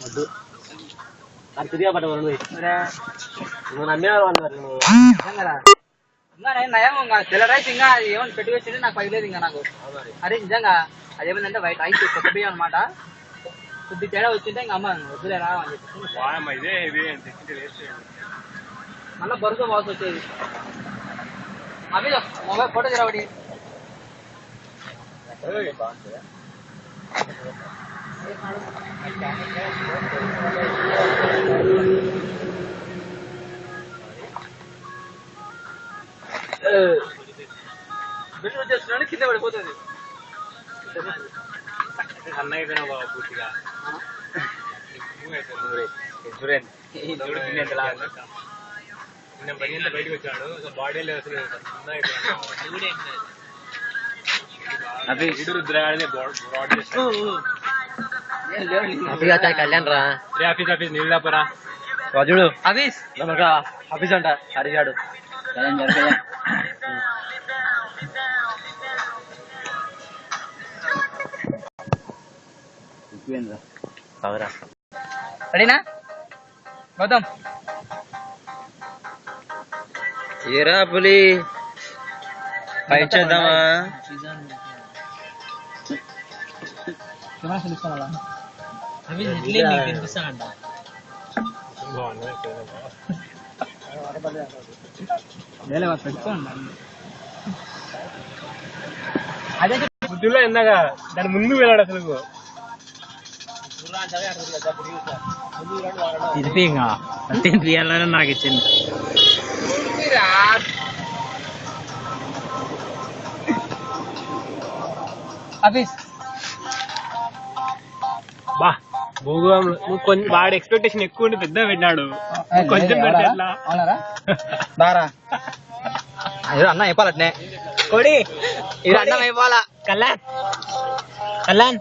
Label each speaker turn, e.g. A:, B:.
A: వద్దు అది తిరిగా పట్టమను నువ్వు నమ్మేవారు అన్నారు
B: నయం తెల్ల రైస్ ఇంకా ఏమన్నా పెట్టి వచ్చింది నాకు పైలేదు ఇంకా నాకు అరే నిజంగా అదేమైందంటే వైట్ రైస్ కొత్త బియ్యం అనమాట కొద్ది తేడా వచ్చింటే ఇంకా అమ్మ వద్దులేరా అని చెప్పి మళ్ళీ బరువుతో బాగా వచ్చేది అవి మొబైల్ ఫోటో తెరవడి బిల్లు వచ్చేస్తున్నాడు కింద పడిపోతుంది
A: అన్న అయిపోయినా బాబు పూర్తిగా నిన్న బయటకు వచ్చాడు బాడీ అసలు కళ్యాణ్ రా ఆఫీస్ ఆఫీస్ నీళ్ళాపరా రాజుడు
B: ఆఫీస్
A: ఆఫీస్ అంట అడిగాడు
B: రెడీనా గౌతమ్
A: ఏరా పులి ఫైట్ చేద్దామా
B: అదే
A: బుద్ధిలో ఎందాగా దాని ముందు వెళ్ళాడు అసలు
B: ఇది తీయాలని నాకు ఇచ్చింది ఆఫీస్
A: బా భూగోళం నువ్వు కొంచెం వాడు ఎక్స్పెక్టేషన్ ఎక్కువ ఉండి పెద్ద పెట్టినాడు కొంచెం పెడితే ఎట్లా
B: దారా అన్న అయిపోవాలట్నే కోడి ఇది అన్నం అయిపోవాలా కళ్యాణ్ కళ్యాణ్